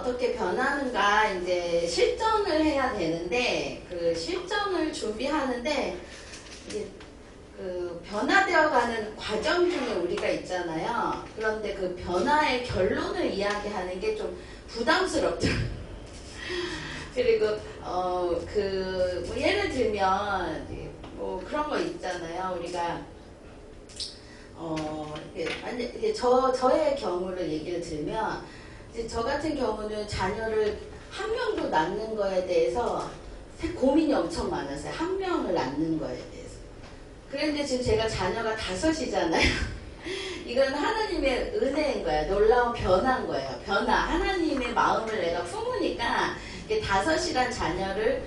어떻게 변하는가 이제 실전을 해야 되는데 그 실전을 준비하는데 이제 그 변화되어가는 과정 중에 우리가 있잖아요. 그런데 그 변화의 결론을 이야기하는 게 좀 부담스럽더라고요. 그리고 뭐 예를 들면 뭐 그런 거 있잖아요. 우리가 이게 저의 경우를 얘기를 들면 이제 저 같은 경우는 자녀를 한 명도 낳는 거에 대해서 고민이 엄청 많았어요. 한 명을 낳는 거에 대해서. 그런데 지금 제가 자녀가 5이잖아요. 이건 하나님의 은혜인 거야. 놀라운 변화인 거예요. 변화. 하나님의 마음을 내가 품으니까 이게 5이란 자녀를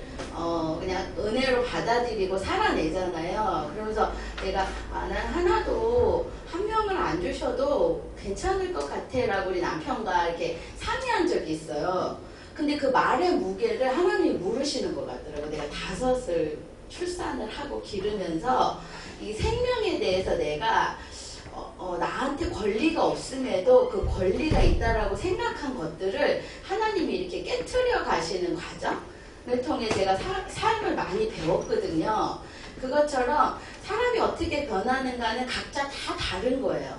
그냥 은혜로 받아들이고 살아내잖아요. 그러면서 내가 난 하나도 한 명을 안 주셔도 괜찮을 것 같아 라고 우리 남편과 이렇게 상의한 적이 있어요. 근데 그 말의 무게를 하나님이 모르시는 것 같더라고요. 내가 5을 출산을 하고 기르면서 이 생명에 대해서 내가 나한테 권리가 없음에도 그 권리가 있다라고 생각한 것들을 하나님이 이렇게 깨트려 가시는 과정을 통해 제가 삶을 많이 배웠거든요. 그것처럼 사람이 어떻게 변하는가는 각자 다 다른 거예요.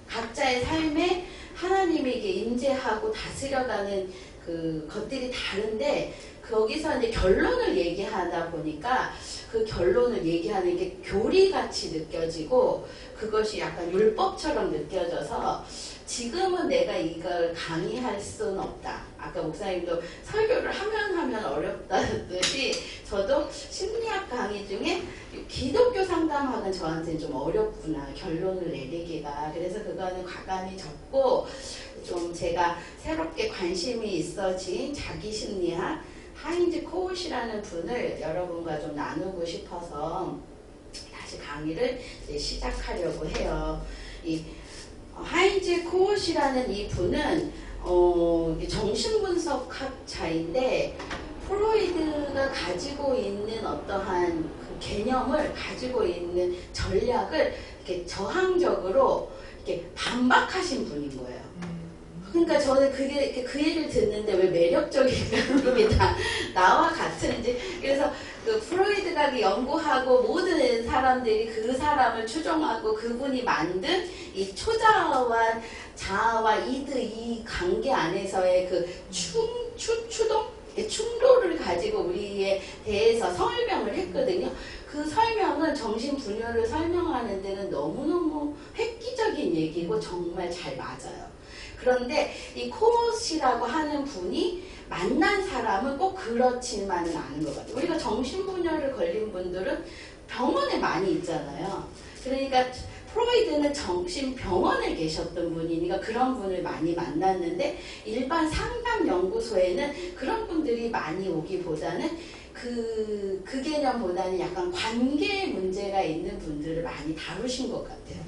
각자의 삶에 하나님이 이게 임재하고 다스려가는 그 것들이 다른데 거기서 이제 결론을 얘기하다 보니까 그 결론을 얘기하는 게 교리같이 느껴지고 그것이 약간 율법처럼 느껴져서 지금은 내가 이걸 강의할 수는 없다. 아까 목사님도 설교를 하면 어렵다듯이 저도 심리학 강의 중에 기독교 상담학은 저한테는 좀 어렵구나. 결론을 내리기가. 그래서 그거는 과감히 접고 좀 제가 새롭게 관심이 있어진 자기심리학 하인즈 코웃이라는 분을 여러분과 좀 나누고 싶어서 다시 강의를 이제 시작하려고 해요. 이 하인즈 코웃이라는 이 분은 정신분석학자인데 프로이드가 가지고 있는 어떠한 그 개념을 가지고 있는 전략을 이렇게 저항적으로 이렇게 반박하신 분인 거예요. 그러니까 저는 그게 그 얘기를 듣는데 왜 매력적인가 이게 다 나와 같은지. 그래서 그 프로이드가 연구하고 모든 사람들이 그 사람을 추종하고 그분이 만든 이 초자아와 자아와 이드 이 관계 안에서의 그 추동 충돌을 가지고 우리에 대해서 설명을 했거든요. 그 설명은 정신분열을 설명하는 데는 너무너무 획기적인 얘기고 정말 잘 맞아요. 그런데 이 코웃이라고 하는 분이 만난 사람은 꼭 그렇지만은 않은 것 같아요. 우리가 정신분열을 걸린 분들은 병원에 많이 있잖아요. 그러니까 프로이드는 정신병원에 계셨던 분이니까 그런 분을 많이 만났는데 일반 상담연구소에는 그런 분들이 많이 오기보다는 그 개념보다는 약간 관계 문제가 있는 분들을 많이 다루신 것 같아요.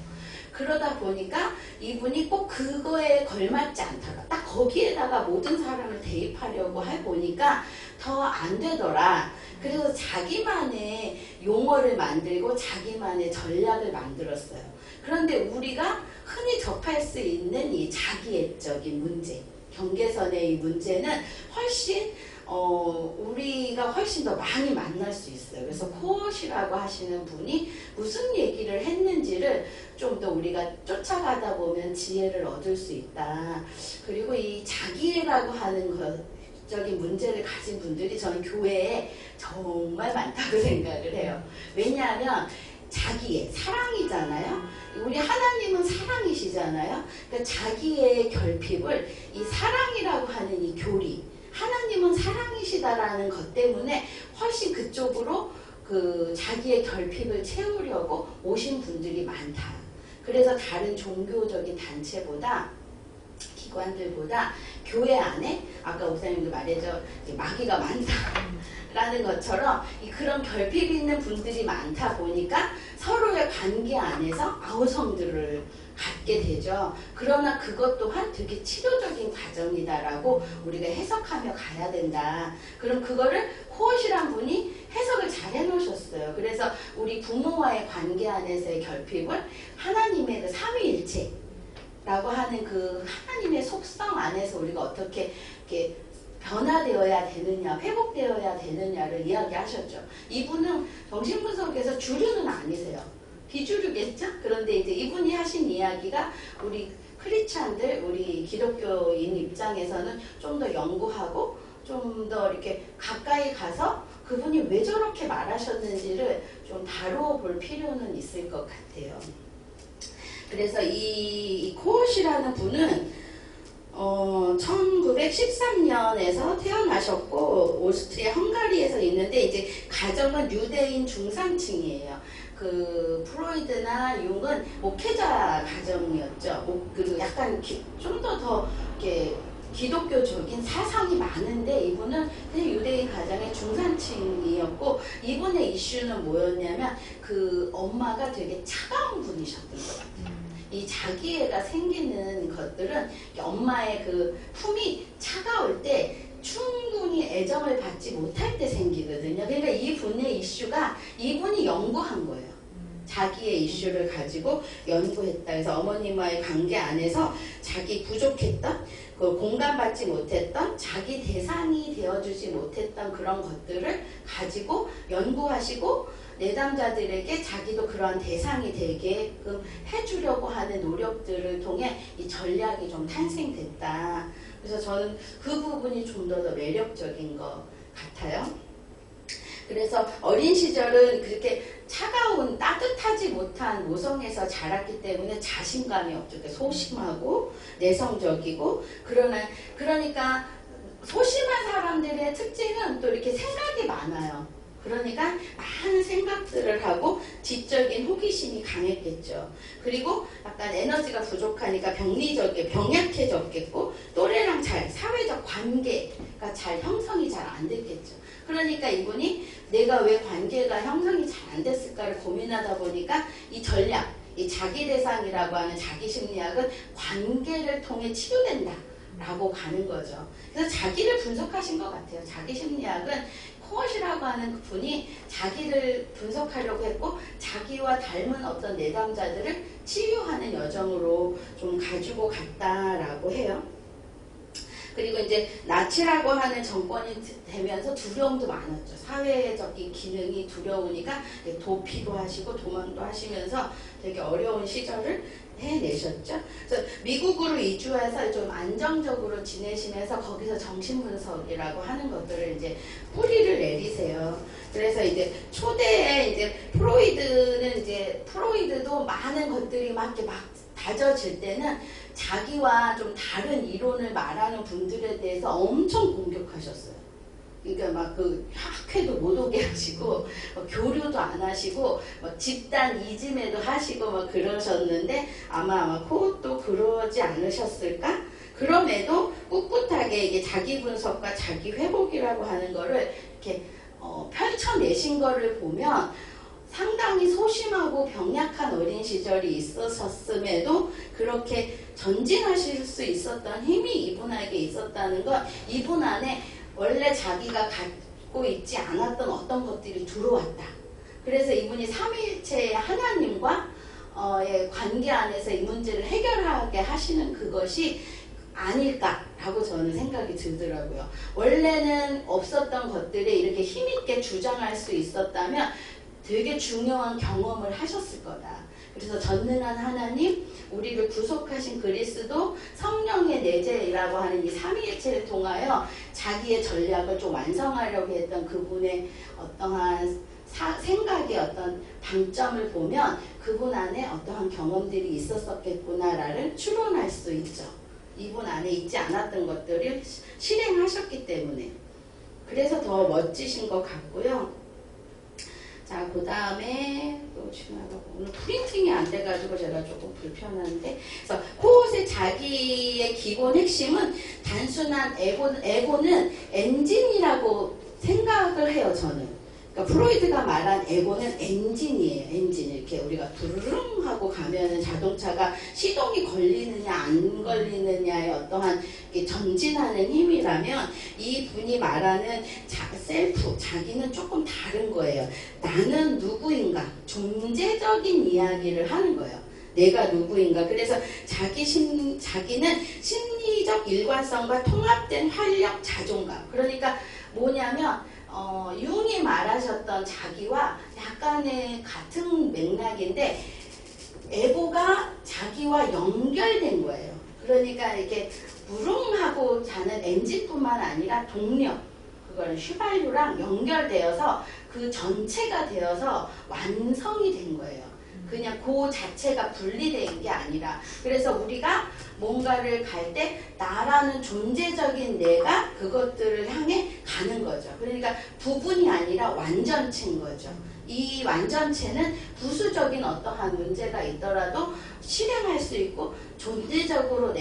그러다 보니까 이분이 꼭 그거에 걸맞지 않다가 딱 거기에다가 모든 사람을 대입하려고 해보니까 더 안 되더라. 그래서 자기만의 용어를 만들고 자기만의 전략을 만들었어요. 그런데 우리가 흔히 접할 수 있는 이 자기애적인 문제, 경계선의 이 문제는 훨씬 우리가 훨씬 더 많이 만날 수 있어요. 그래서 코웃이라고 하시는 분이 무슨 얘기를 했는지를 좀 더 우리가 쫓아가다 보면 지혜를 얻을 수 있다. 그리고 이 자기애라고 하는 적인 문제를 가진 분들이 저는 교회에 정말 많다고 생각을 해요. 왜냐하면 자기애, 사랑이잖아요. 우리 하나님은 사랑이시잖아요. 그러니까 자기의 결핍을 이 사랑이라고 하는 이 교리, 하나님은 사랑이시다라는 것 때문에 훨씬 그쪽으로 그 자기의 결핍을 채우려고 오신 분들이 많다. 그래서 다른 종교적인 단체보다 기관들보다 교회 안에 아까 목사님도 말했죠. 마귀가 많다라는 것처럼 그런 결핍 있는 분들이 많다 보니까 서로의 관계 안에서 아우성들을 갖게 되죠. 그러나 그것 또한 되게 치료적인 과정이다라고 우리가 해석하며 가야 된다. 그럼 그거를 코웃이란 분이 해석을 잘 해놓으셨어요. 그래서 우리 부모와의 관계 안에서의 결핍을 하나님의 그 삼위일체 라고 하는 그 하나님의 속성 안에서 우리가 어떻게 이렇게 변화되어야 되느냐, 회복되어야 되느냐를 이야기하셨죠. 이분은 정신분석에서 주류는 아니세요. 비주류겠죠? 그런데 이제 이분이 하신 이야기가 우리 크리스찬들, 우리 기독교인 입장에서는 좀 더 연구하고 좀 더 이렇게 가까이 가서 그분이 왜 저렇게 말하셨는지를 좀 다뤄볼 필요는 있을 것 같아요. 그래서 이 코엇이라는 분은 1913년에서 태어나셨고 오스트리아 헝가리에서 있는데 이제 가정은 유대인 중산층이에요. 그 프로이드나 융은 목회자 가정이었죠. 그리고 약간 좀 더 이렇게 기독교적인 사상이 많은데 이분은 그냥 유대인 가정의 중산층이었고 이분의 이슈는 뭐였냐면 그 엄마가 되게 차가운 분이셨던 것 같아요. 이 자기애가 생기는 것들은 엄마의 그 품이 차가울 때 충분히 애정을 받지 못할 때 생기거든요. 그러니까 이 분의 이슈가 이분이 연구한 거예요. 자기의 이슈를 가지고 연구했다. 그래서 어머님과의 관계 안에서 자기 부족했던, 그 공감받지 못했던, 자기 대상이 되어주지 못했던 그런 것들을 가지고 연구하시고 내담자들에게 자기도 그러한 대상이 되게끔 해주려고 하는 노력들을 통해 이 전략이 좀 탄생됐다. 그래서 저는 그 부분이 좀 더 매력적인 것 같아요. 그래서 어린 시절은 그렇게 차가운 따뜻하지 못한 모성에서 자랐기 때문에 자신감이 없죠. 소심하고 내성적이고 그러니까 소심한 사람들의 특징은 또 이렇게 생각이 많아요. 그러니까 많은 생각들을 하고 지적인 호기심이 강했겠죠. 그리고 약간 에너지가 부족하니까 병약해졌겠고 또래랑 사회적 관계가 잘 형성이 잘 안 됐겠죠. 그러니까 이분이 내가 왜 관계가 형성이 잘 안 됐을까를 고민하다 보니까 이 전략, 이 자기 대상이라고 하는 자기 심리학은 관계를 통해 치유된다 라고 가는 거죠. 그래서 자기를 분석하신 것 같아요. 자기 심리학은 코엇이라고 하는 그 분이 자기를 분석하려고 했고 자기와 닮은 어떤 내담자들을 치유하는 여정으로 좀 가지고 갔다라고 해요. 그리고 이제 나치라고 하는 정권이 되면서 두려움도 많았죠. 사회적인 기능이 두려우니까 도피도 하시고 도망도 하시면서 되게 어려운 시절을 해내셨죠. 그래서 미국으로 이주해서 좀 안정적으로 지내시면서 거기서 정신분석이라고 하는 것들을 이제 뿌리를 내리세요. 그래서 이제 초대에 이제 프로이드도 많은 것들이 막 다져질 때는 자기와 좀 다른 이론을 말하는 분들에 대해서 엄청 공격하셨어요. 그러니까 막 그 학회도 못 오게 하시고 교류도 안 하시고 집단 이즘에도 하시고 막 그러셨는데 아마 코엇도 그러지 않으셨을까? 그럼에도 꿋꿋하게 이게 자기 분석과 자기 회복이라고 하는 거를 이렇게 펼쳐내신 거를 보면 상당히 소심하고 병약한 어린 시절이 있으셨음에도 그렇게 전진하실 수 있었던 힘이 이분에게 있었다는 건 이분 안에 원래 자기가 갖고 있지 않았던 어떤 것들이 들어왔다. 그래서 이분이 삼위일체의 하나님과 관계 안에서 이 문제를 해결하게 하시는 그것이 아닐까라고 저는 생각이 들더라고요. 원래는 없었던 것들이 이렇게 힘있게 주장할 수 있었다면 되게 중요한 경험을 하셨을 거다. 그래서 전능한 하나님, 우리를 구속하신 그리스도, 성령의 내재라고 하는 이 삼위일체를 통하여 자기의 전략을 좀 완성하려고 했던 그분의 어떠한 생각의 어떤 방점을 보면 그분 안에 어떠한 경험들이 있었겠구나를 추론할 수 있죠. 이분 안에 있지 않았던 것들을 실행하셨기 때문에. 그래서 더 멋지신 것 같고요. 자, 그 다음에 또 오늘 프린팅이 안 돼가지고 제가 조금 불편한데, 그래서 코엇의 자기의 기본 핵심은 단순한 에고는 엔진이라고 생각을 해요. 저는. 그러니까 프로이드가 말한 에고는 엔진이에요. 엔진. 이렇게 우리가 부르릉 하고 가면은 자동차가 시동이 걸리느냐 안 걸리느냐의 어떠한 전진하는 힘이라면 이 분이 말하는 셀프, 자기는 조금 다른 거예요. 나는 누구인가? 존재적인 이야기를 하는 거예요. 내가 누구인가. 그래서 자기는 심리적 일관성과 통합된 활력, 자존감. 그러니까 뭐냐면 융이 말하셨던 자기와 약간의 같은 맥락인데 에고가 자기와 연결된 거예요. 그러니까 이렇게 무릉하고 자는 엔진뿐만 아니라 동력, 그거는 휘발유랑 연결되어서 그 전체가 되어서 완성이 된 거예요. 그냥 그 자체가 분리된 게 아니라. 그래서 우리가 뭔가를 갈 때 나라는 존재적인 내가 그것들을 향해 가는 거죠. 그러니까 부분이 아니라 완전체인 거죠. 이 완전체는 부수적인 어떠한 문제가 있더라도 실행할 수 있고 존재적으로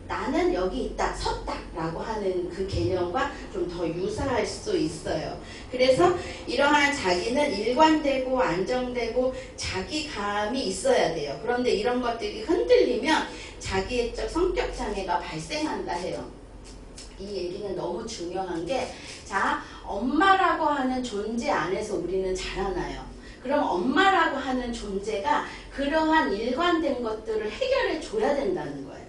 나는 여기 있다, 섰다 라고 하는 그 개념과 좀 더 유사할 수 있어요. 그래서 이러한 자기는 일관되고 안정되고 자기감이 있어야 돼요. 그런데 이런 것들이 흔들리면 자기애적 성격장애가 발생한다 해요. 이 얘기는 너무 중요한 게, 자, 엄마라고 하는 존재 안에서 우리는 자라나요. 그럼 엄마라고 하는 존재가 그러한 일관된 것들을 해결해 줘야 된다는 거예요.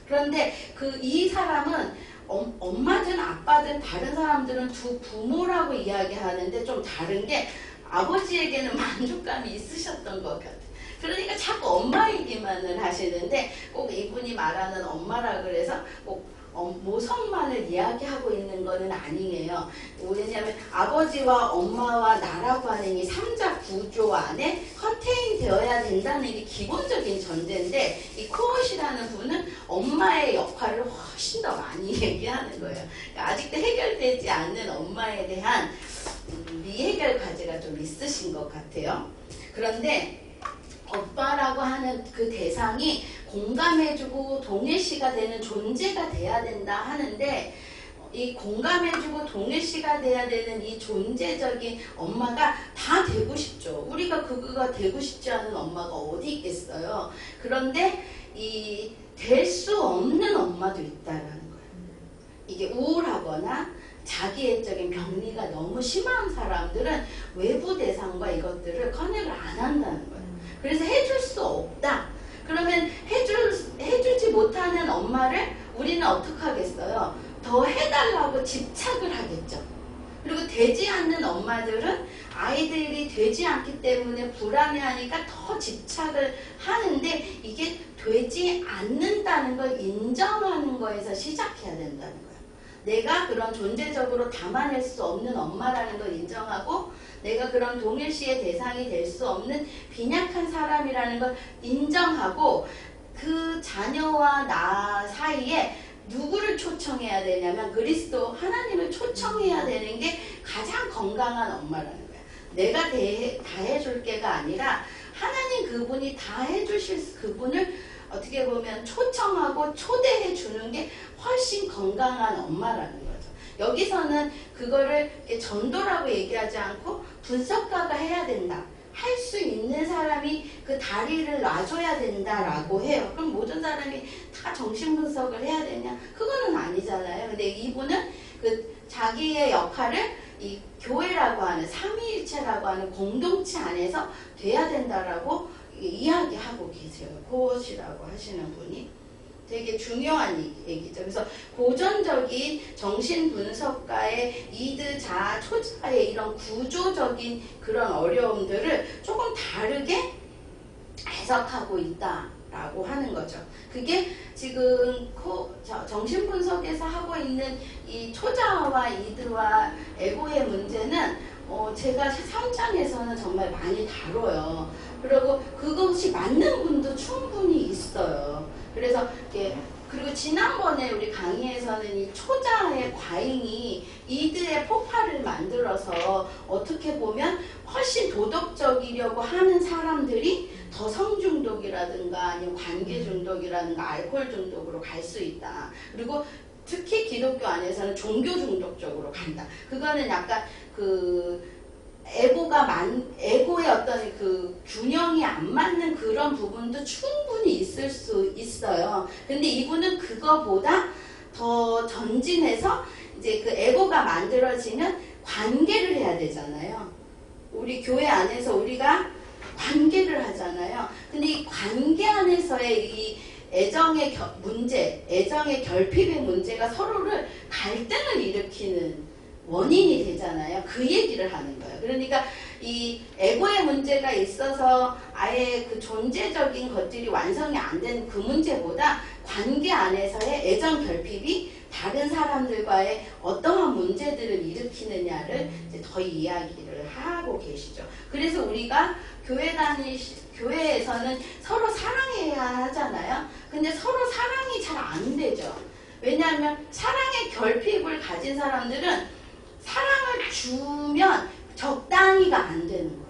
그런데 이 사람은 엄마든 아빠든 다른 사람들은 두 부모라고 이야기하는데 좀 다른 게 아버지에게는 만족감이 있으셨던 것 같아요. 그러니까 자꾸 엄마 얘기만을 하시는데 꼭 이분이 말하는 엄마라 그래서 꼭 모성만을 이야기하고 있는 것은 아니에요. 왜냐하면 아버지와 엄마와 나라고 하는 이 3자 구조 안에 컨테인 되어야 된다는 게 기본적인 전제인데, 이 코엇이라는 분은 엄마의 역할을 훨씬 더 많이 얘기하는 거예요. 그러니까 아직도 해결되지 않는 엄마에 대한 미해결 과제가 좀 있으신 것 같아요. 그런데 오빠라고 하는 그 대상이 공감해주고 동일시가 되는 존재가 돼야 된다 하는데, 이 공감해주고 동일시가 돼야 되는 이 존재적인 엄마가 다 되고 싶죠. 우리가 그거가 되고 싶지 않은 엄마가 어디 있겠어요. 그런데 이 될 수 없는 엄마도 있다라는 거예요. 이게 우울하거나 자기애적인 병리가 너무 심한 사람들은 외부 대상과 이것들을 커넥을 안 한다는 거예요. 그래서 해줄 수 없다. 그러면 해주지 못하는 엄마를 우리는 어떻게 하겠어요? 더 해달라고 집착을 하겠죠. 그리고 되지 않는 엄마들은 아이들이 되지 않기 때문에 불안해하니까 더 집착을 하는데, 이게 되지 않는다는 걸 인정하는 거에서 시작해야 된다는 거예요. 내가 그런 존재적으로 담아낼 수 없는 엄마라는 걸 인정하고, 내가 그런 동일시의 대상이 될 수 없는 빈약한 사람이라는 걸 인정하고, 그 자녀와 나 사이에 누구를 초청해야 되냐면 그리스도 하나님을 초청해야 되는 게 가장 건강한 엄마라는 거야. 내가 다 해줄 게가 아니라 하나님 그분이 다 해주실 그분을 어떻게 보면 초청하고 초대해 주는 게 훨씬 건강한 엄마라는 거죠. 여기서는 그거를 전도라고 얘기하지 않고 분석가가 해야 된다. 할 수 있는 사람이 그 다리를 놔줘야 된다라고 해요. 그럼 모든 사람이 다 정신분석을 해야 되냐? 그거는 아니잖아요. 근데 이분은 그 자기의 역할을 이 교회라고 하는 삼위일체라고 하는 공동체 안에서 돼야 된다라고 이야기하고 계세요. 그것이라고 하시는 분이 되게 중요한 얘기죠. 그래서 고전적인 정신분석가의 이드, 자, 초자의 이런 구조적인 그런 어려움들을 조금 다르게 해석하고 있다라고 하는 거죠. 그게 지금 정신분석에서 하고 있는 이 초자와 이드와 에고의 문제는 제가 3장에서는 정말 많이 다뤄요. 그리고 그것이 맞는 분도 충분히 있어요. 그래서 그리고 지난번에 우리 강의에서는 이 초자의 과잉이 이드의 폭발을 만들어서 어떻게 보면 훨씬 도덕적이려고 하는 사람들이 더 성중독이라든가 아니면 관계중독이라든가 알코올 중독으로 갈 수 있다. 그리고 특히 기독교 안에서는 종교 중독 쪽으로 간다. 그거는 약간 에고의 어떤 그 균형이 안 맞는 그런 부분도 충분히 있을 수 있어요. 근데 이분은 그거보다 더 전진해서 이제 그 에고가 만들어지면 관계를 해야 되잖아요. 우리 교회 안에서 우리가 관계를 하잖아요. 근데 이 관계 안에서의 이 애정의 문제, 애정의 결핍의 문제가 서로를 갈등을 일으키는 원인이 되잖아요. 그 얘기를 하는 거예요. 그러니까 이 에고의 문제가 있어서 아예 그 존재적인 것들이 완성이 안 된 그 문제보다 관계 안에서의 애정 결핍이 다른 사람들과의 어떠한 문제들을 일으키느냐를 이제 더 이야기를 하고 계시죠. 그래서 우리가 교회에서는 서로 사랑해야 하잖아요. 근데 서로 사랑이 잘 안 되죠. 왜냐하면 사랑의 결핍을 가진 사람들은 사랑을 주면 적당히가 안 되는 거예요.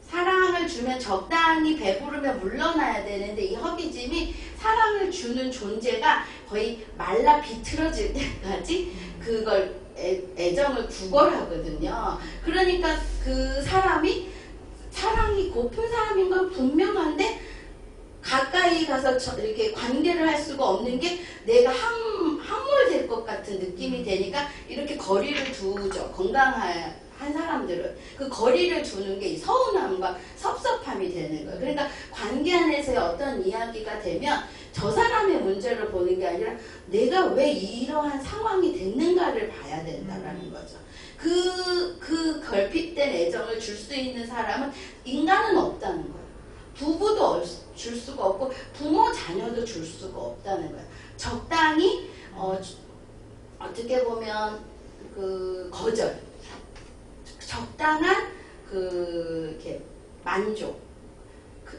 사랑을 주면 적당히 배부르면 물러나야 되는데 이 허기짐이 사랑을 주는 존재가 거의 말라 비틀어질 때까지 그걸 애정을 구걸하거든요. 그러니까 그 사람이 사랑이 고픈 사람인 건 분명한데 가까이 가서 이렇게 관계를 할 수가 없는 게 내가 함몰될 것 같은 느낌이 되니까 이렇게 거리를 두죠. 건강한 사람들은 그 거리를 두는 게 서운함과 섭섭함이 되는 거예요. 그러니까 관계 안에서의 어떤 이야기가 되면 저 사람의 문제를 보는 게 아니라 내가 왜 이러한 상황이 됐는가를 봐야 된다라는 거죠. 그 결핍된 애정을 줄 수 있는 사람은 인간은 없다는 거예요. 부부도 줄 수가 없고 부모 자녀도 줄 수가 없다는 거예요. 적당히 어떻게 보면 그 거절, 적당한 이렇게 만족,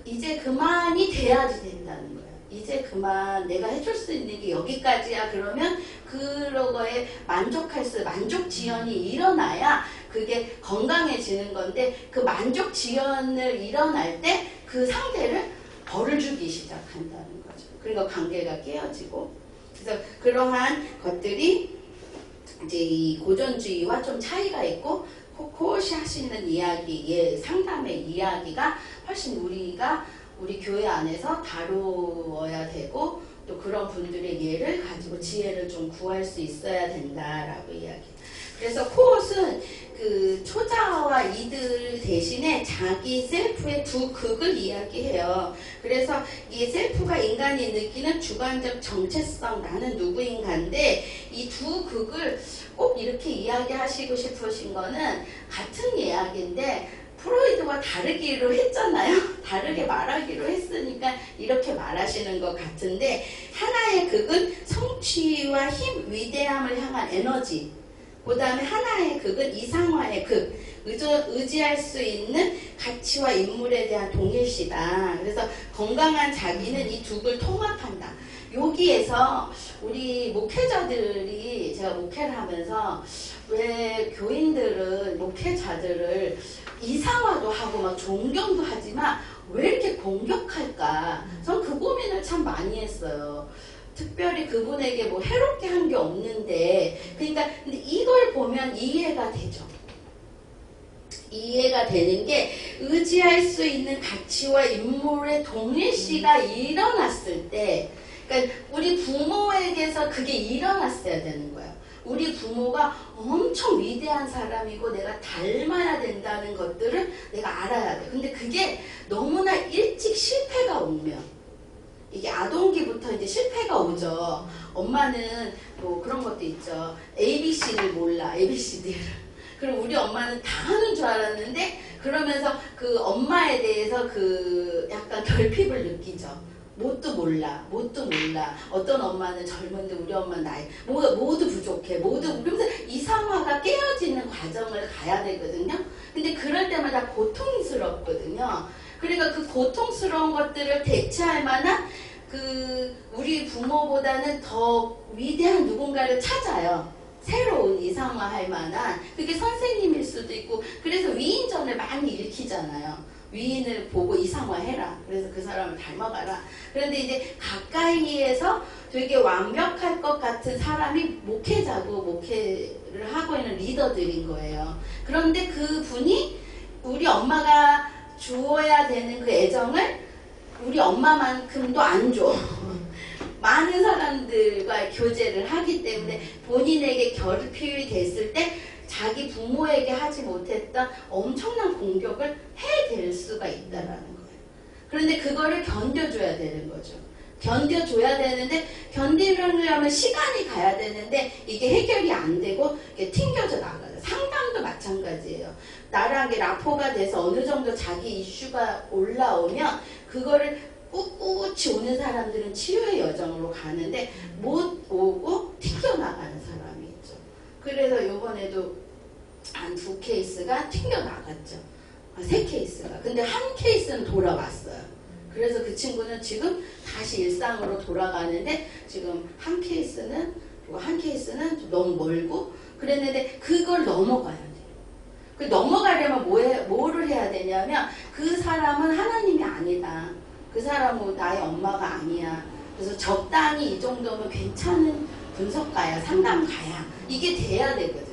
이제 그만이 돼야지 된다는 거예요. 이제 그만 내가 해줄 수 있는 게 여기까지야. 그러면 그거에 만족 지연이 일어나야 그게 건강해지는 건데 그 만족 지연을 일어날 때 그 상대를 벌을 주기 시작한다는 거죠. 그러니까 관계가 깨어지고 그래서 그러한 것들이 이제 이 고전주의와 좀 차이가 있고 코코시 하시는 이야기, 상담의 이야기가 훨씬 우리 교회 안에서 다루어야 되고 또 그런 분들의 예를 가지고 지혜를 좀 구할 수 있어야 된다라고 이야기. 그래서 코옷은 그 초자와 이들 대신에 자기 셀프의 두 극을 이야기해요. 그래서 이 셀프가 인간이 느끼는 주관적 정체성, 나는 누구인가인데 이 두 극을 꼭 이렇게 이야기하시고 싶으신 거는 같은 이야기인데 프로이드와 다르기로 했잖아요. 다르게 말하기로 했으니까 이렇게 말하시는 것 같은데 하나의 극은 성취와 힘, 위대함을 향한 에너지, 그 다음에 하나의 극은 이상화의 극, 의지할 수 있는 가치와 인물에 대한 동일시다. 그래서 건강한 자기는 이 두 극을 통합한다. 여기에서 우리 목회자들이, 제가 목회를 하면서 왜 교인들은 목회자들을 이상화도 하고 막 존경도 하지만 왜 이렇게 공격할까? 전 그 고민을 참 많이 했어요. 특별히 그분에게 뭐 해롭게 한 게 없는데, 그러니까 근데 이걸 보면 이해가 되죠. 이해가 되는 게 의지할 수 있는 가치와 인물의 동일시가 일어났을 때, 그러니까 우리 부모에게서 그게 일어났어야 되는 거예요. 우리 부모가 엄청 위대한 사람이고 내가 닮아야 된다는 것들을 내가 알아야 돼. 근데 그게 너무나 일찍 실패가 오면, 이게 아동기부터 이제 실패가 오죠. 엄마는 뭐 그런 것도 있죠. ABC를 몰라, ABCD를. 그럼 우리 엄마는 다 하는 줄 알았는데 그러면서 그 엄마에 대해서 그 약간 결핍을 느끼죠. 뭣도 몰라. 어떤 엄마는 젊은데 우리 엄마는 나이 모두 부족해. 그러면서 이상화가 깨어지는 과정을 가야 되거든요. 근데 그럴 때마다 고통스럽거든요. 그러니까 그 고통스러운 것들을 대체할 만한 그 우리 부모보다는 더 위대한 누군가를 찾아요. 새로운 이상화할 만한, 그게 선생님일 수도 있고. 그래서 위인전을 많이 읽히잖아요. 위인을 보고 이상화해라. 그래서 그 사람을 닮아가라. 그런데 이제 가까이에서 되게 완벽할 것 같은 사람이 목회자고 목회를 하고 있는 리더들인 거예요. 그런데 그 분이 우리 엄마가 주어야 되는 그 애정을 우리 엄마만큼도 안 줘. 많은 사람들과 교제를 하기 때문에 본인에게 결핍이 됐을 때 자기 부모에게 하지 못했던 엄청난 공격을 해댈 수가 있다라는 거예요. 그런데 그거를 견뎌줘야 되는 거죠. 견뎌줘야 되는데 견디려면 시간이 가야 되는데 이게 해결이 안 되고 이게 튕겨져 나가요. 상담도 마찬가지예요. 나랑 라포가 돼서 어느 정도 자기 이슈가 올라오면 그거를 꿋꿋이 오는 사람들은 치유의 여정으로 가는데 못 오고 튕겨나가는 사람이 있죠. 그래서 요번에도 한 2케이스가 튕겨나갔죠. 3케이스가. 근데 한 케이스는 돌아왔어요. 그래서 그 친구는 지금 다시 일상으로 돌아가는데 지금 한 케이스는 좀 너무 멀고 그랬는데 그걸 넘어가야 돼요. 그 넘어가려면 뭐를 해야 되냐면 그 사람은 하나님이 아니다. 그 사람은 나의 엄마가 아니야. 그래서 적당히 이 정도면 괜찮은 분석가야, 상담가야. 이게 돼야 되거든요.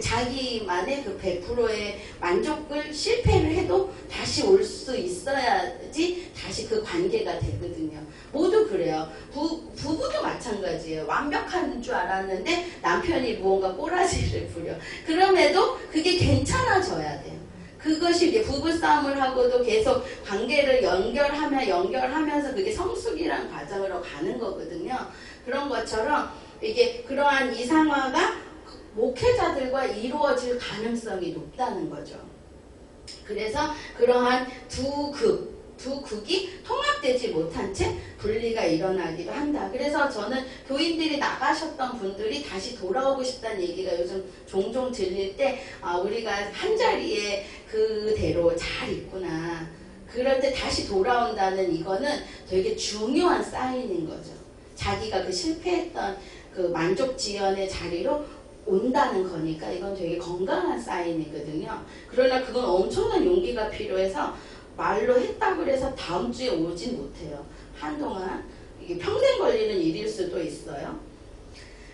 자기만의 그 100%의 만족을 실패를 해도 다시 올 수 있어야지 다시 그 관계가 되거든요. 모두 그래요. 부부도 마찬가지예요. 완벽한 줄 알았는데 남편이 무언가 꼬라지를 부려. 그럼에도 그게 괜찮아져야 돼요. 그것이 이제 부부싸움을 하고도 계속 관계를 연결하면서 그게 성숙이라는 과정으로 가는 거거든요. 그런 것처럼 이게 그러한 이상화가 목회자들과 이루어질 가능성이 높다는 거죠. 그래서 그러한 두 극이 통합되지 못한 채 분리가 일어나기도 한다. 그래서 저는 교인들이 나가셨던 분들이 다시 돌아오고 싶다는 얘기가 요즘 종종 들릴 때 우리가 한 자리에 그대로 잘 있구나. 그럴 때 다시 돌아온다는 이거는 되게 중요한 사인인 거죠. 자기가 그 실패했던 그 만족지연의 자리로 온다는 거니까 이건 되게 건강한 사인이거든요. 그러나 그건 엄청난 용기가 필요해서 말로 했다고 해서 다음 주에 오진 못해요. 한동안 이게 평생 걸리는 일일 수도 있어요.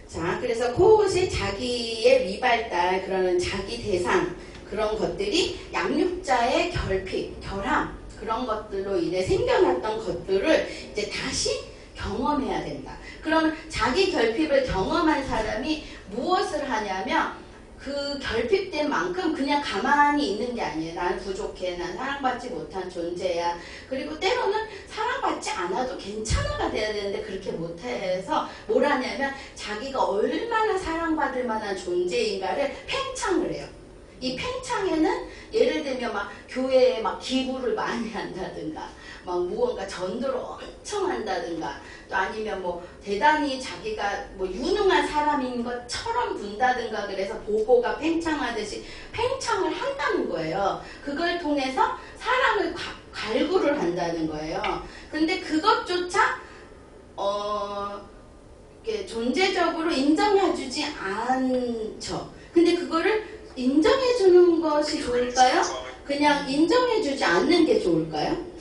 자, 그래서 그것이 자기의 미발달, 그러는 자기 대상 그런 것들이 양육자의 결핍, 결함 그런 것들로 인해 생겨났던 것들을 이제 다시 경험해야 된다. 그럼 자기 결핍을 경험한 사람이 무엇을 하냐면 그 결핍된 만큼 그냥 가만히 있는 게 아니에요. 나는 부족해. 난 사랑받지 못한 존재야. 그리고 때로는 사랑받지 않아도 괜찮아가 돼야 되는데 그렇게 못해서 뭘 하냐면 자기가 얼마나 사랑받을 만한 존재인가를 팽창을 해요. 이 팽창에는 예를 들면 막 교회에 막 기부를 많이 한다든가 막 무언가 전도를 엄청 한다든가 또 아니면 뭐 대단히 자기가 뭐 유능한 사람인 것처럼 군다든가 그래서 보고가 팽창하듯이 팽창을 한다는 거예요. 그걸 통해서 사람을 갈구를 한다는 거예요. 근데 그것조차 존재적으로 인정해주지 않죠. 근데 그거를 인정해주는 것이 좋을까요? 그냥 인정해주지 않는 게 좋을까요?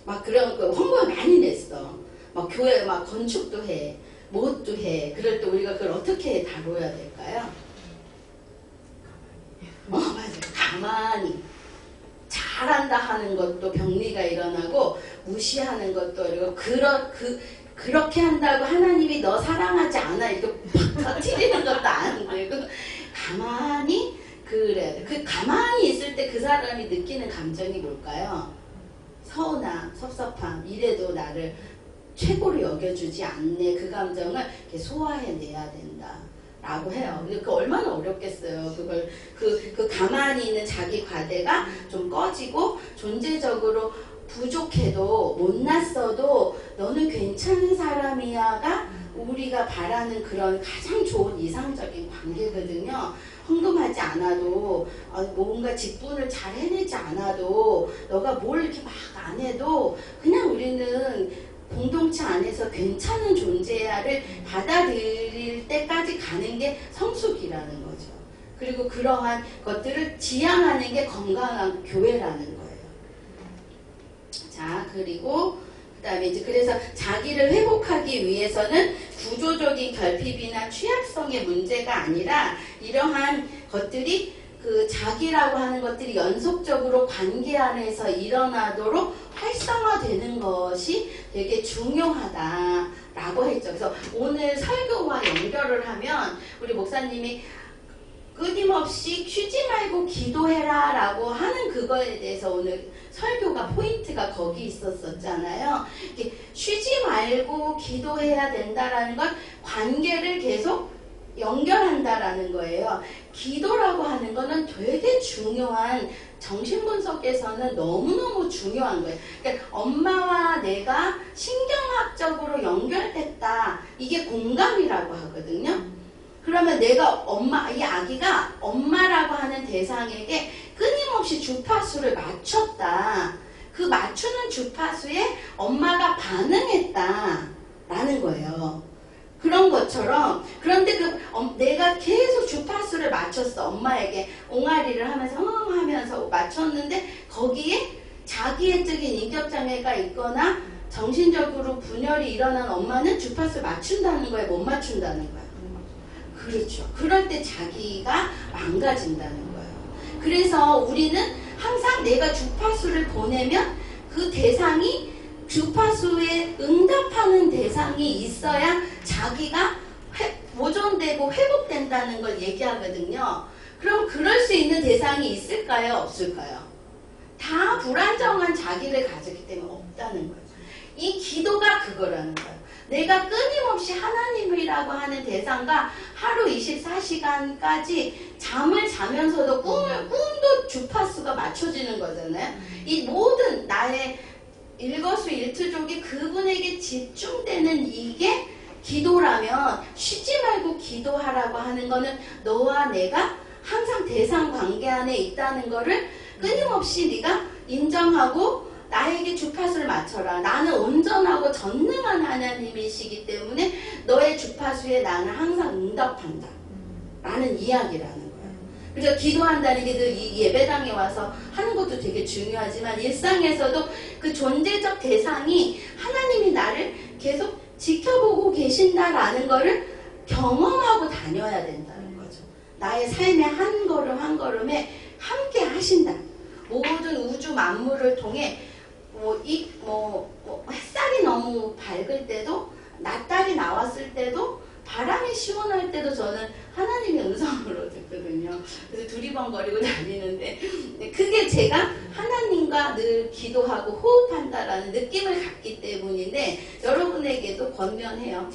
막 그런 거 홍보를 많이 냈어. 막 교회 막 건축도 해, 무엇도 해. 그럴 때 우리가 그걸 어떻게 다뤄야 될까요? 맞아요. 가만히 잘한다 하는 것도 병리가 일어나고 무시하는 것도 그리고 그렇게 한다고 하나님이 너 사랑하지 않아 이렇게 팍 터뜨리는 것도 안 되고 가만히 그래야 돼. 그 가만히 있을 때 그 사람이 느끼는 감정이 뭘까요? 서운함, 섭섭함, 이래도 나를 최고로 여겨주지 않네. 그 감정을 이렇게 소화해내야 된다. 라고 해요. 근데 그 얼마나 어렵겠어요. 그걸, 그 가만히 있는 자기 과대가 좀 꺼지고 존재적으로 부족해도 못났어도 너는 괜찮은 사람이야가 우리가 바라는 그런 가장 좋은 이상적인 관계거든요. 헌금하지 않아도 뭔가 직분을 잘 해내지 않아도 너가 뭘 이렇게 막 안 해도 그냥 우리는 공동체 안에서 괜찮은 존재야를 받아들일 때까지 가는 게 성숙이라는 거죠. 그리고 그러한 것들을 지향하는 게 건강한 교회라는 거예요. 자, 그리고 그다음에 이제 그래서 자기를 회복하기 위해서는 구조적인 결핍이나 취약성의 문제가 아니라 이러한 것들이 그 자기라고 하는 것들이 연속적으로 관계 안에서 일어나도록 활성화되는 것이 되게 중요하다라고 했죠. 그래서 오늘 설교와 엄마와 연결을 하면 우리 목사님이 끊임없이 쉬지 말고 기도해라 라고 하는 그거에 대해서 오늘 설교가 포인트가 거기 있었잖아요. 쉬지 말고 기도해야 된다라는 건 관계를 계속 연결한다라는 거예요. 기도라고 하는 거는 되게 중요한, 정신분석에서는 너무너무 중요한 거예요. 그러니까 엄마와 내가 신경학적으로 연결됐다. 이게 공감이라고 하거든요. 그러면 내가 이 아기가 엄마라고 하는 대상에게 끊임없이 주파수를 맞췄다. 그 맞추는 주파수에 엄마가 반응했다. 라는 거예요. 그런 것처럼, 그런데 내가 계속 주파수를 맞췄어. 엄마에게 옹알이를 하면서 하면서 맞췄는데 거기에 자기애적인 인격장애가 있거나 정신적으로 분열이 일어난 엄마는 주파수를 맞춘다는 거예요? 못 맞춘다는 거예요? 그렇죠. 그럴 때 자기가 망가진다는 거예요. 그래서 우리는 항상 내가 주파수를 보내면 그 대상이 주파수에 응답하는 대상이 있어야 자기가 보존되고 회복된다는 걸 얘기하거든요. 그럼 그럴 수 있는 대상이 있을까요? 없을까요? 다 불안정한 자기를 가졌기 때문에 없다는 거죠. 이 기도가 그거라는 거예요. 내가 끊임없이 하나님이라고 하는 대상과 하루 24시간까지 잠을 자면서도 꿈도 주파수가 맞춰지는 거잖아요. 이 모든 나의 일거수일투족이 그분에게 집중되는 이게 기도라면, 쉬지 말고 기도하라고 하는 거는 너와 내가 항상 대상 관계 안에 있다는 거를 끊임없이 네가 인정하고 나에게 주파수를 맞춰라. 나는 온전하고 전능한 하나님이시기 때문에 너의 주파수에 나는 항상 응답한다. 라는 이야기라는 거예요. 그래서 기도한다는 게 이 예배당에 와서 하는 것도 되게 중요하지만 일상에서도 그 존재적 대상이 하나님이 나를 계속 지켜보고 계신다라는 거를 경험하고 다녀야 된다는 거죠. 나의 삶의 한 걸음 한 걸음에 함께 하신다. 모든 우주 만물을 통해 햇살이 너무 밝을 때도, 낮달이 나왔을 때도, 바람이 시원할 때도 저는 하나님의 음성으로 듣거든요. 그래서 두리번거리고 다니는데 그게 제가 하나님과 늘 기도하고 호흡한다라는 느낌을 갖기 때문인데 여러분에게도 권면해요.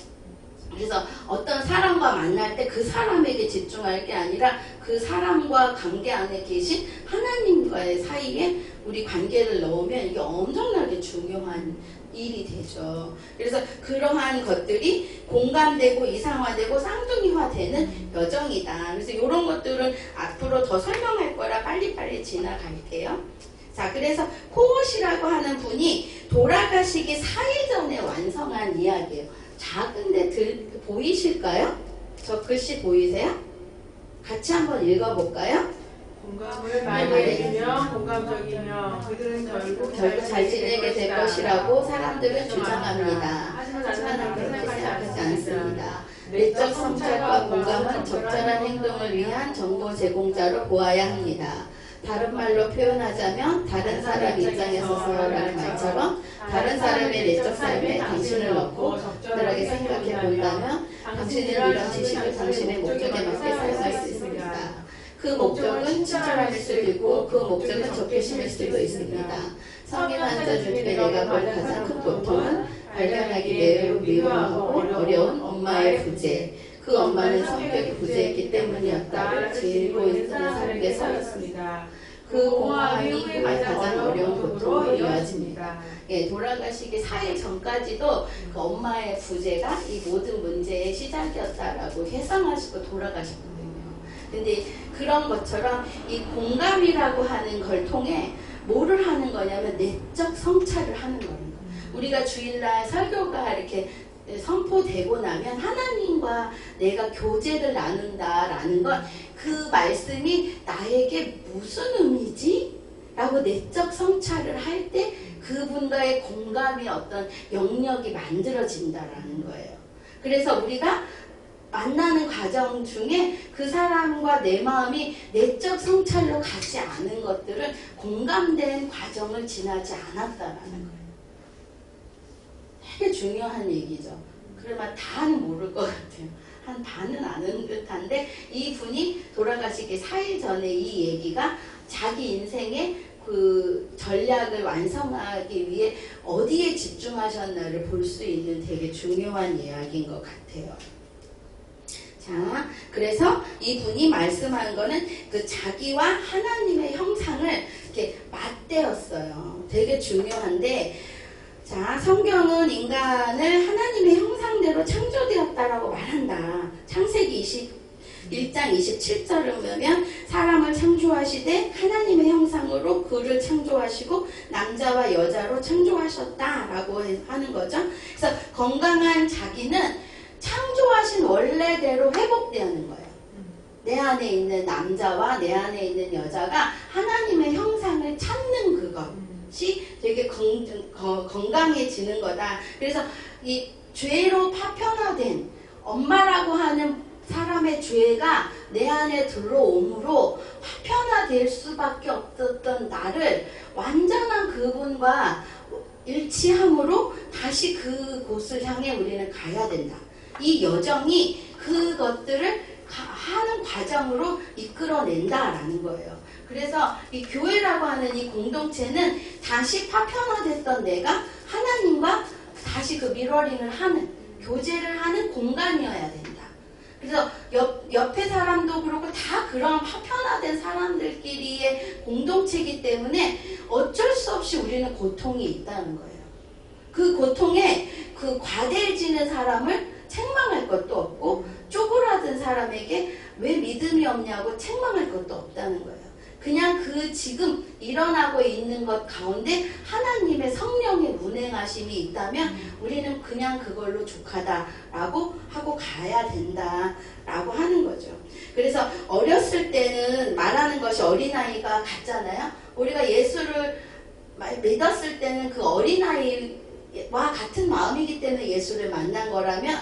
그래서 어떤 사람과 만날 때 그 사람에게 집중할 게 아니라 그 사람과 관계 안에 계신 하나님과의 사이에 우리 관계를 넣으면 이게 엄청나게 중요한 일이 되죠. 그래서 그러한 것들이 공감되고 이상화되고 쌍둥이화되는 여정이다. 그래서 이런 것들은 앞으로 더 설명할 거라 빨리빨리 지나갈게요. 자, 그래서 코엇이라고 하는 분이 돌아가시기 4일 전에 완성한 이야기예요. 작은데 보이실까요? 저 글씨 보이세요? 같이 한번 읽어볼까요? 공감을 많이 해주며 공감적이며 그들은 결국 잘 지내게 될 것이라고 사람들은 주장합니다. 하지만 그렇게 생각하지 않습니다. 내적 성찰과 공감은 적절한 행동을 위한 정보 제공자로 보아야 합니다. 다른 말로 표현하자면 다른 사람 입장에서 서라는 말처럼 다른 사람의 내적 삶에 당신을 넣고 적절하게 생각해 본다면 당신은 이런 지식을 당신의 목적에 맞게 사용할 수 있습니다. 그 목적은 친절할 수도 있고 그 목적은 적개심일 수도 있습니다. 성인 환자 중에 내가 볼 가장 큰 고통은 발견하기 매우 미워하고 어려운 엄마의 부재. 그 엄마는 성격이 부재했기 때문이었다고 지고 있는 사람에게 서있습니다. 그 공허함이 그의 가장 어려운 고통으로 이어집니다. 예, 돌아가시기 4일 전까지도 그 엄마의 부재가 이 모든 문제의 시작이었다라고 회상하시고 돌아가셨거든요. 근데 그런 것처럼 이 공감이라고 하는 걸 통해 뭐를 하는 거냐면 내적 성찰을 하는 겁니다. 우리가 주일날 설교가 이렇게 선포되고 나면 하나님과 내가 교제를 나눈다라는 건 그 말씀이 나에게 무슨 의미지? 라고 내적 성찰을 할 때 그분과의 공감이 어떤 영역이 만들어진다라는 거예요. 그래서 우리가 만나는 과정 중에 그 사람과 내 마음이 내적 성찰로 가지 않은 것들은 공감된 과정을 지나지 않았다라는 거예요. 되게 중요한 얘기죠. 그러면 다는 모를 것 같아요. 한 반은 아는 듯한데 이분이 돌아가시기 4일 전에 이 얘기가 자기 인생의 그 전략을 완성하기 위해 어디에 집중하셨나를 볼 수 있는 되게 중요한 이야기인 것 같아요. 자, 그래서 이분이 말씀한 거는 그 자기와 하나님의 형상을 이렇게 맞대었어요. 되게 중요한데, 자, 성경은 인간을 하나님의 형상대로 창조되었다라고 말한다. 창세기 21장 27절을 보면 사람을 창조하시되 하나님의 형상으로 그를 창조하시고 남자와 여자로 창조하셨다라고 하는 거죠. 그래서 건강한 자기는 창조하신 원래대로 회복되는 거예요. 내 안에 있는 남자와 내 안에 있는 여자가 하나님의 형상을 찾는 그것이 되게 건강해지는 거다. 그래서 이 죄로 파편화된 엄마라고 하는 사람의 죄가 내 안에 들어오므로 파편화될 수밖에 없었던 나를 완전한 그분과 일치함으로 다시 그곳을 향해 우리는 가야 된다. 이 여정이 그것들을 하는 과정으로 이끌어낸다라는 거예요. 그래서 이 교회라고 하는 이 공동체는 다시 파편화됐던 내가 하나님과 다시 그 미러링을 하는, 교제를 하는 공간이어야 된다. 그래서 옆에 사람도 그렇고 다 그런 파편화된 사람들끼리의 공동체이기 때문에 어쩔 수 없이 우리는 고통이 있다는 거예요. 그 고통에 그 과대해지는 사람을 책망할 것도 없고 쪼그라든 사람에게 왜 믿음이 없냐고 책망할 것도 없다는 거예요. 그냥 그 지금 일어나고 있는 것 가운데 하나님의 성령의 운행하심이 있다면 우리는 그냥 그걸로 족하다라고 하고 가야 된다라고 하는 거죠. 그래서 어렸을 때는 말하는 것이 어린아이가 같잖아요. 우리가 예수를 믿었을 때는 그 어린아이와 같은 마음이기 때문에 예수를 만난 거라면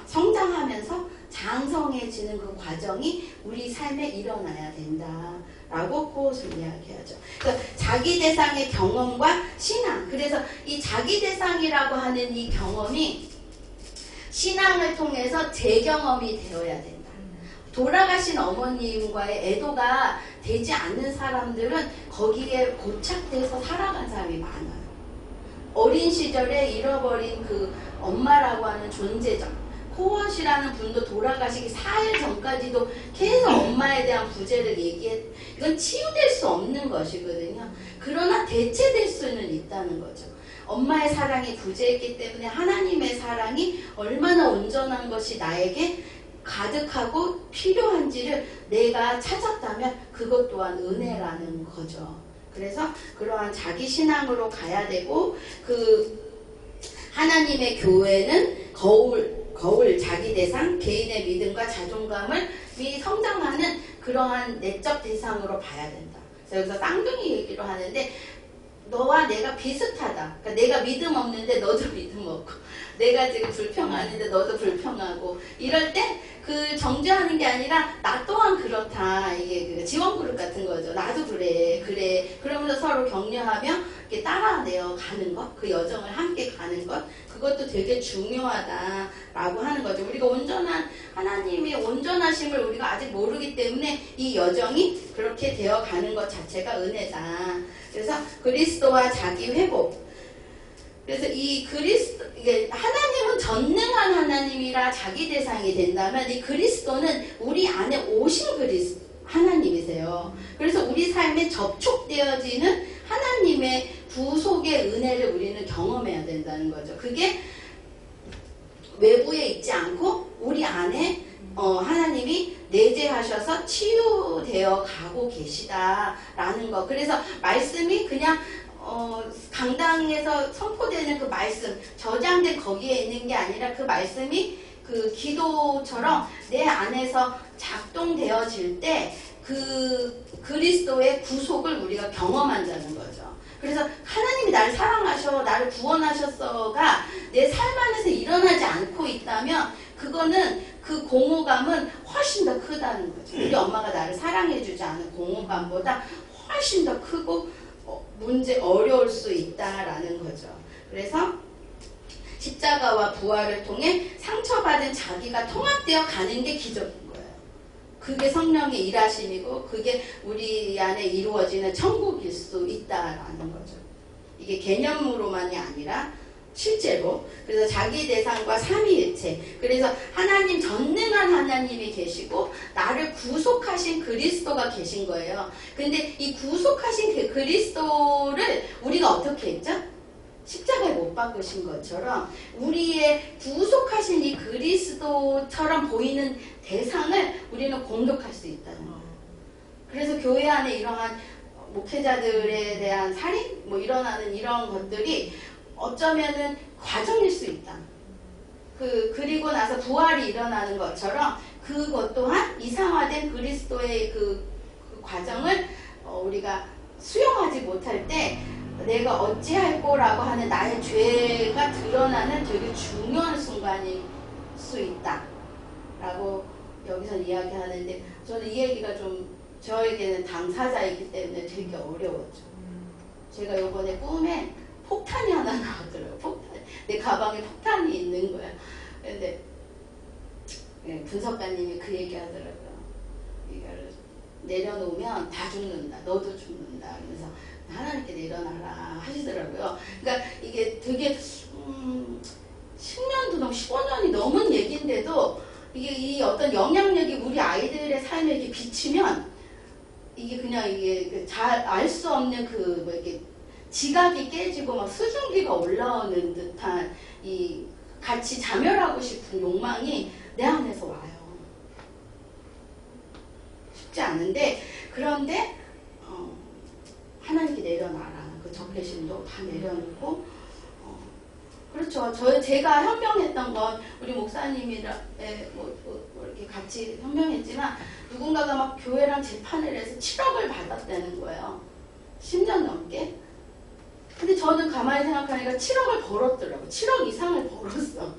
성장하면서 장성해지는 그 과정이 우리 삶에 일어나야 된다라고 그것을 이야기하죠. 그러니까 자기 대상의 경험과 신앙. 그래서 이 자기 대상이라고 하는 이 경험이 신앙을 통해서 재경험이 되어야 된다. 돌아가신 어머님과의 애도가 되지 않는 사람들은 거기에 고착돼서 살아간 사람이 많아요. 어린 시절에 잃어버린 그 엄마라고 하는 존재적 코엇이라는 분도 돌아가시기 4일 전까지도 계속 엄마에 대한 부재를 얘기했. 이건 치유될 수 없는 것이거든요. 그러나 대체될 수는 있다는 거죠. 엄마의 사랑이 부재했기 때문에 하나님의 사랑이 얼마나 온전한 것이 나에게 가득하고 필요한지를 내가 찾았다면 그것 또한 은혜라는 거죠. 그래서 그러한 자기 신앙으로 가야 되고, 그 하나님의 교회는 거울 자기 대상, 개인의 믿음과 자존감을 성장하는 그러한 내적 대상으로 봐야 된다. 그래서 여기서 쌍둥이 얘기로 하는데, 너와 내가 비슷하다. 그러니까 내가 믿음 없는데 너도 믿음 없고, 내가 지금 불평하는데 너도 불평하고, 이럴 때 그 정죄하는 게 아니라 나 또한 그렇다. 이게 그 지원그룹 같은 거죠. 나도 그래. 그러면서 서로 격려하며 이렇게 따라내어 가는 것, 그 여정을 함께 가는 것, 그것도 되게 중요하다라고 하는 거죠. 우리가 온전한 하나님의 온전하심을 우리가 아직 모르기 때문에 이 여정이 그렇게 되어 가는 것 자체가 은혜다. 그래서 그리스도와 자기 회복. 그래서 이게 하나님은 전능한 하나님이라 자기 대상이 된다면, 이 그리스도는 우리 안에 오신 하나님이세요. 그래서 우리 삶에 접촉되어지는 하나님의 구속의 은혜를 우리는 경험해야 된다는 거죠. 그게 외부에 있지 않고 우리 안에 하나님이 내재하셔서 치유되어 가고 계시다라는 거. 그래서 말씀이 그냥 강당에서 선포되는 그 말씀, 저장된 거기에 있는 게 아니라 그 말씀이 그 기도처럼 내 안에서 작동되어질 때 그 그리스도의 구속을 우리가 경험한다는 거죠. 그래서 하나님이 나를 사랑하셔, 나를 구원하셨어가 내 삶 안에서 일어나지 않고 있다면 그거는 그 공허감은 훨씬 더 크다는 거죠. 우리 엄마가 나를 사랑해주지 않은 공허감보다 훨씬 더 크고 어려울 수 있다라는 거죠. 그래서 십자가와 부활을 통해 상처받은 자기가 통합되어 가는 게 기적인 거예요. 그게 성령의 일하심이고 그게 우리 안에 이루어지는 천국일 수 있다라는 거죠. 이게 개념으로만이 아니라 실제로. 그래서 자기 대상과 삼위일체. 그래서 하나님, 전능한 하나님이 계시고 나를 구속하신 그리스도가 계신 거예요. 근데 이 구속하신 그 그리스도를 우리가 어떻게 했죠? 십자가에 못 박으신 것처럼 우리의 구속하신 이 그리스도처럼 보이는 대상을 우리는 공격할 수 있다는 거예요. 그래서 교회 안에 이러한 목회자들에 대한 살인? 뭐 일어나는 이런 것들이 어쩌면은 과정일 수 있다. 그리고 나서 부활이 일어나는 것처럼 그것 또한 이상화된 그리스도의 그 과정을 우리가 수용하지 못할 때 내가 어찌할 거라고 하는 나의 죄가 드러나는 되게 중요한 순간일 수 있다. 라고 여기서 이야기하는데 저는 이 얘기가 좀 저에게는 당사자이기 때문에 되게 어려웠죠. 제가 요번에 꿈에 폭탄이 하나 나왔더라고요. 폭탄. 내 가방에 폭탄이 있는 거야. 근데 분석가님이 그 얘기 하더라고요. 이걸 내려놓으면 다 죽는다. 너도 죽는다. 그래서 하나님께 내려놔라 하시더라고요. 그러니까 이게 되게 10년도 넘 15년이 넘은 얘기인데도 이게 이 어떤 영향력이 우리 아이들의 삶에 이렇게 비치면 이게 그냥 이게 잘 알 수 없는 그 뭐 이렇게 지각이 깨지고 막 수증기가 올라오는 듯한 이 같이 자멸하고 싶은 욕망이 내 안에서 와요. 쉽지 않은데 그런데 하나님께 내려놔라. 그 적개심도 다 내려놓고 그렇죠. 제가 현명했던 건 우리 목사님이랑 뭐 이렇게 같이 현명했지만 누군가가 막 교회랑 재판을 해서 7억을 받았다는 거예요. 10년 넘게. 근데 저는 가만히 생각하니까 7억을 벌었더라고. 7억 이상을 벌었어.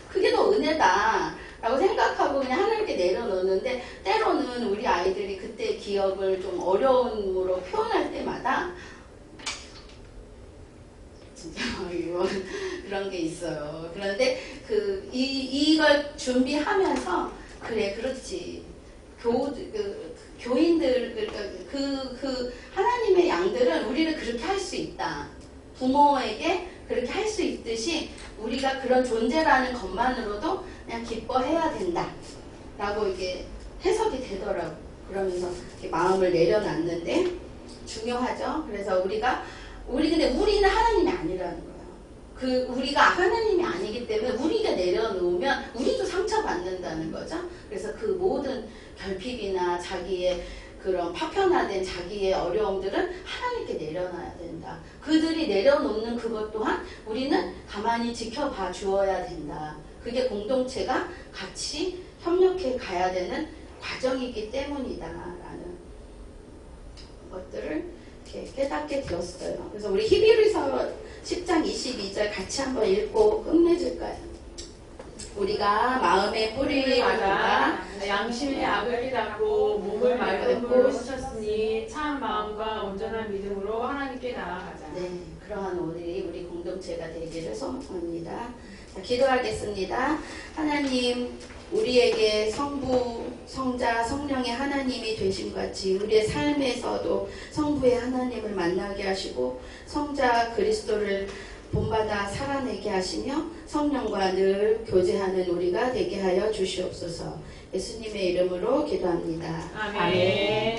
그게 더 은혜다 라고 생각하고 그냥 하나님께 내려놓는데 때로는 우리 아이들이 그때의 기억을 좀 어려움으로 표현할 때마다 진짜 그런 게 있어요. 그런데 이걸 준비하면서 그래 그렇지 교인들 하나님의 양들은 우리를 그렇게 할 수 있다. 부모에게 그렇게 할 수 있듯이 우리가 그런 존재라는 것만으로도 그냥 기뻐해야 된다. 라고 이게 해석이 되더라고. 그러면서 이렇게 마음을 내려놨는데 중요하죠. 그래서 근데 우리는 하나님이 아니라는 거예요. 우리가 하나님이 아니기 때문에 우리가 내려놓으면 우리도 상처받는다는 거죠. 그래서 그 모든 결핍이나 자기의 그런 파편화된 자기의 어려움들은 하나님께 내려놔야 된다. 그들이 내려놓는 그것 또한 우리는 가만히 지켜봐 주어야 된다. 그게 공동체가 같이 협력해 가야 되는 과정이기 때문이다. 라는 것들을 이렇게 깨닫게 되었어요. 그래서 우리 히브리서 10장 22절 같이 한번 읽고 끝내줄까요? 우리가 마음의 뿌리를 받아 양심의 악을 깨닫고 몸을 맑은 불로 씻었으니 참 마음과 온전한 믿음으로 하나님께 나아가자. 네, 그러한 우리 공동체가 되기를 소망합니다. 자, 기도하겠습니다. 하나님, 우리에게 성부, 성자, 성령의 하나님이 되신 같이 우리의 삶에서도 성부의 하나님을 만나게 하시고 성자 그리스도를 본받아 살아내게 하시며 성령과 늘 교제하는 우리가 되게 하여 주시옵소서. 예수님의 이름으로 기도합니다. 아멘.